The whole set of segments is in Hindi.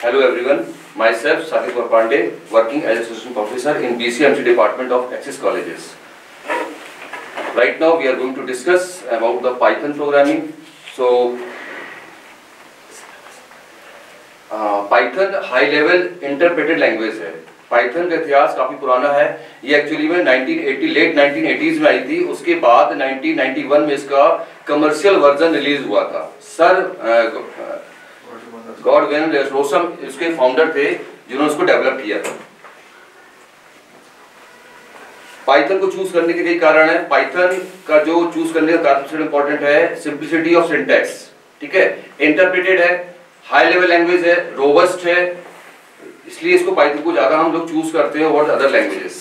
Hello everyone, myself Saket Pandey, working as assistant professor in BCMC department of Axis Colleges. Right now we are going to discuss about the Python programming. So Python high level interpreted language है. Python का इतिहास काफी पुराना है. ये एक्चुअली में 1980 लेट 1980s में आई थी. उसके बाद 1991 में इसका कमर्शियल वर्जन रिलीज हुआ था. सर गॉडविन रोसम इसके फाउंडर थे जिन्होंने उसको डेवलप किया था. पाइथन को चूज करने के कई कारण है. पाइथन का जो चूज करने का कारण सबसे इंपॉर्टेंट है सिंप्लिसिटी ऑफ सिंटैक्स. ठीक है, इंटरप्रेटेड है, हाई लेवल लैंग्वेज है, रोबस्ट है, इसलिए इसको पाइथन को ज्यादा हम लोग चूज करते हैं ओवर अदर लैंग्वेजेस.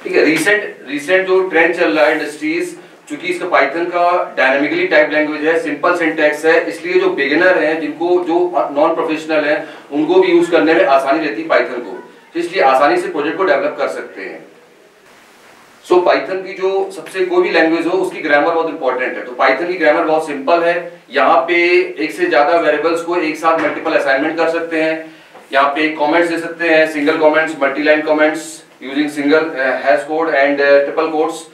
ठीक है, रिसेंट जो ट्रेंड चल रहा है इंडस्ट्रीज, चूंकि इसका पाइथन का डायनामिकली टाइप लैंग्वेज है, सिंपल सिंटैक्स है, इसलिए जो बिगिनर हैं, जिनको जो नॉन प्रोफेशनल हैं, उनको भी यूज करने में आसानी रहती है पाइथन को, तो इसलिए आसानी से प्रोजेक्ट को डेवलप कर सकते हैं. सो पाइथन की जो सबसे कोई भी लैंग्वेज हो उसकी ग्रामर बहुत इंपॉर्टेंट है. तो पाइथन की ग्रामर बहुत सिंपल है. यहाँ पे एक से ज्यादा वेरिएबल्स को एक साथ मल्टीपल असाइनमेंट कर सकते हैं. यहाँ पे कमेंट्स दे सकते हैं, single comments, multi line comments using single hash code and triple quotes.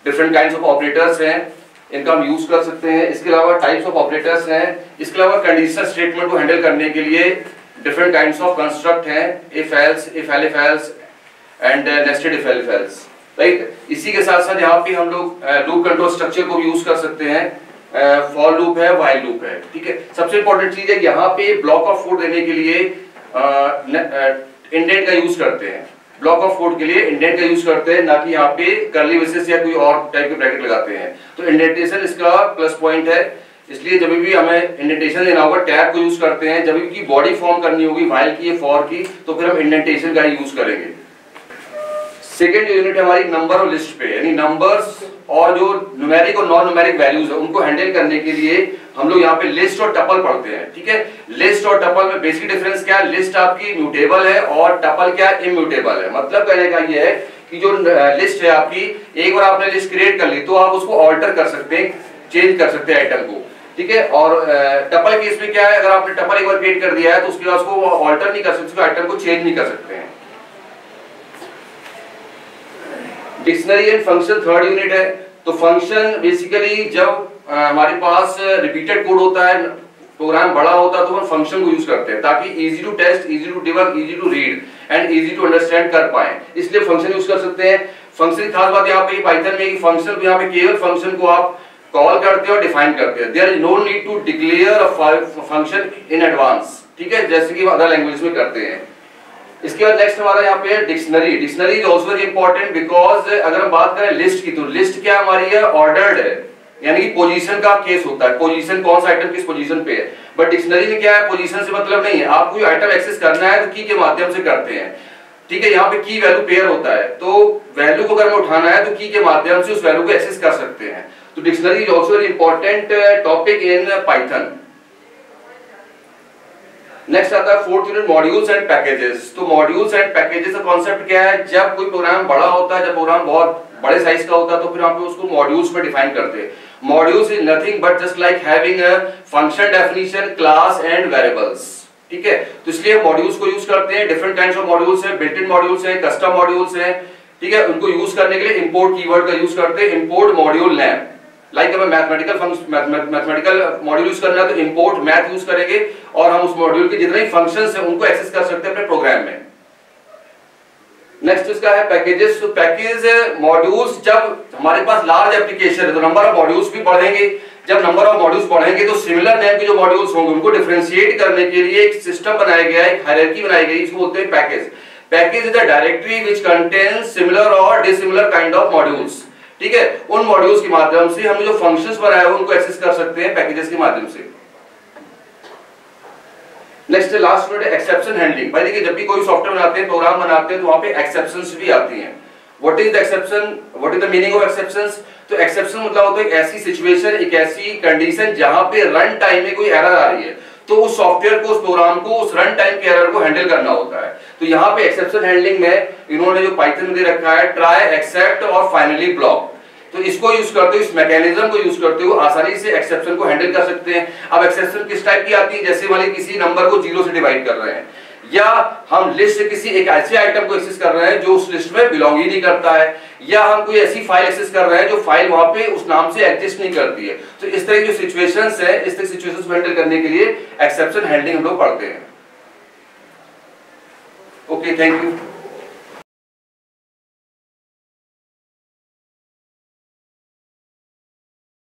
Different kinds of operators हैं, इनका हम यूज कर सकते हैं. इसके अलावा टाइप्स ऑफ ऑपरेटर्स हैं. इसके अलावा कंडीशनल स्टेटमेंट को हैंडल करने के लिए डिफरेंट काइंड्स ऑफ कंस्ट्रक्ट हैं, if else, if elf else and nested if elf else. Right, इसी के साथ साथ यहाँ पे हम लोग लूप कंट्रोल स्ट्रक्चर को भी यूज कर सकते हैं. फॉर लूप है, व्हाइल लूप है. ठीक है, सबसे इंपॉर्टेंट चीज है यहाँ पे ब्लॉक ऑफ कोड देने के लिए इंडेंट का यूज करते हैं. ब्लॉक ऑफ कोड के लिए इंडेंट का यूज करते हैं, ना कि यहाँ पे कर्ली ब्रेसेस या कोई और टाइप के ब्रैकेट लगाते हैं. तो इंडेंटेशन इसका प्लस पॉइंट है. इसलिए जब भी हमें इंडेंटेशन देना होगा टैब को यूज करते हैं. जब भी बॉडी फॉर्म करनी होगी व्हाइल की या फॉर की, तो फिर हम इंडेंटेशन का यूज करेंगे. सेकेंड यूनिट हमारी नंबर और लिस्ट पे, यानी नंबर्स और जो न्यूमेरिक और नॉन न्यूमेरिक वैल्यूज है उनको हैंडल करने के लिए हम लोग यहाँ पे लिस्ट और टपल पढ़ते हैं. ठीक है, लिस्ट और टपल में बेसिक डिफरेंस क्या है? लिस्ट आपकी म्यूटेबल है और टपल क्या है? इम्यूटेबल है. मतलब कहने का ये है कि जो लिस्ट है आपकी, एक बार आपने लिस्ट क्रिएट कर ली तो आप उसको ऑल्टर कर सकते हैं, चेंज कर सकते हैं आइटम को. ठीक है, और टपल केस में क्या है? अगर आपने टपल एक बार क्रिएट कर दिया है तो उसके बाद उसको ऑल्टर नहीं कर सकते, आइटम को चेंज नहीं कर सकते हैं. Dictionary and function third unit है. तो फंक्शन बेसिकली जब हमारे पास रिपीटेड कोड होता है, प्रोग्राम बड़ा होता है, तो हम फंक्शन को यूज करते हैं ताकि easy to test, easy to debug, easy to read and easy to understand कर पाए. इसलिए फंक्शन यूज कर सकते हैं. फंक्शन की खास बात यहाँ पे पाइथन में फंक्शन यहाँ पे केवल फंक्शन को आप कॉल करते हैं और डिफाइन करते हैं. There is no need to declare a function in advance. ठीक है, जैसे कि अदर लैंग्वेज में करते हैं. इसके बाद नेक्स्ट हमारा यहाँ पे है dictionary. Dictionary is also very important because अगर हम बात करें लिस्ट की, तो लिस्ट क्या हमारी है? ऑर्डर्ड है, यानी कि पोजीशन का केस होता है, पोजीशन कौन सा आइटम किस पोजीशन पे है. बट डिक्शनरी में क्या है? पोजीशन से मतलब नहीं है. आपको कोई आइटम एक्सेस करना है तो की के माध्यम से करते हैं. ठीक है, यहाँ पे की वैल्यू पेयर होता है, तो वैल्यू को अगर हमें उठाना है तो की के माध्यम से उस वैल्यू को एक्सेस कर सकते हैं. तो dictionary is also very important topic in Python. Next आता है fourth unit modules and packages. तो मॉड्यूल्स एंड पैकेजेस का कॉन्सेप्ट क्या है? जब कोई प्रोग्राम बड़ा होता है, जब प्रोग्राम बहुत बड़े साइज का होता है, तो फिर आप उसको मॉड्यूल्स में डिफाइन करते हैं. Modules is nothing but just like having a function definition, class and variables. ठीक है, तो इसलिए मॉड्यूल्स को यूज करते हैं. डिफरेंट काइंड्स ऑफ मॉड्यूल्स हैं, बिल्ट इन मॉड्यूल्स हैं, कस्टम मॉड्यूल्स हैं. ठीक है, उनको यूज करने के लिए इंपोर्ट कीवर्ड का यूज करते हैं. इंपोर्ट मॉड्यूल नेम, लाइक हमें मैथमेटिकल मॉड्यूल यूज करना है तो इंपोर्ट मैथ यूज करेंगे और हम उस मॉड्यूल के जितने फंक्शंस हैं उनको एक्सेस कर सकते हैं अपने प्रोग्राम में. नेक्स्ट इसका है पैकेजेस. तो पैकेज मॉड्यूल्स, जब हमारे पास लार्ज एप्लीकेशन है तो नंबर ऑफ मॉड्यूल्स भी बढ़ेंगे. जब नंबर ऑफ मॉड्यूल्स बढ़ेंगे तो सिमिलर नेम के जो मॉड्यूल्स होंगे उनको डिफरेंशिएट करने के लिए एक सिस्टम बनाया गया है, एक हायरार्की बनाई गई है, इसको बोलते हैं package. Package is a directory which contains similar और डिसिमिलर काइंड ऑफ मॉड्यूल्स. ठीक है, उन मॉड्यूल्स के माध्यम से हम जो फंक्शंस बनाए हैं उनको एक्सेस कर सकते हैं पैकेजेस के माध्यम से. नेक्स्ट लास्ट यूनिट है एक्सेप्शन हैंडलिंग. भाई देखिए, जब भी कोई सॉफ्टवेयर बनाते हैं, प्रोग्राम बनाते हैं, तो वहां पे एक्सेप्शंस भी आती हैं. What is the exception? What is the meaning of exceptions? तो एक्सेप्शन मतलब होता है एक ऐसी सिचुएशन, एक ऐसी कंडीशन जहां पे रन टाइम में कोई एरर आ रही है, तो उस सॉफ्टवेयर को, उस प्रोग्राम को, उस रन टाइम के एरर को हैंडल करना होता है. तो यहाँ पे एक्सेप्शन हैंडलिंग में इन्होंने जो पाइथन में दे रखा है ट्राई, एक्सेप्ट और फाइनली ब्लॉक. तो इसको यूज करते हुए, इस मैकेनिज्म को यूज करते हुए आसानी से एक्सेप्शन को हैंडल कर सकते हैं। अब एक्सेप्शन किस टाइप की आती है, जैसे मान लीजिए किसी नंबर को 0 से डिवाइड कर रहे हैं, या हम लिस्ट से किसी एक ऐसे आइटम को एक्सेस कर रहे हैं जो उस लिस्ट में बिलोंग ही नहीं करता है, या हम कोई ऐसी फाइल एक्सेस कर रहे हैं जो फाइल वहां पे उस नाम से एग्जिस्ट नहीं करती है। तो इस तरह की जो सिचुएशंस है, इस तरह सिचुएशंस को हैंडल करने के लिए एक्सेप्शन हैंडलिंग हम लोग पढ़ते हैं। Okay, thank you.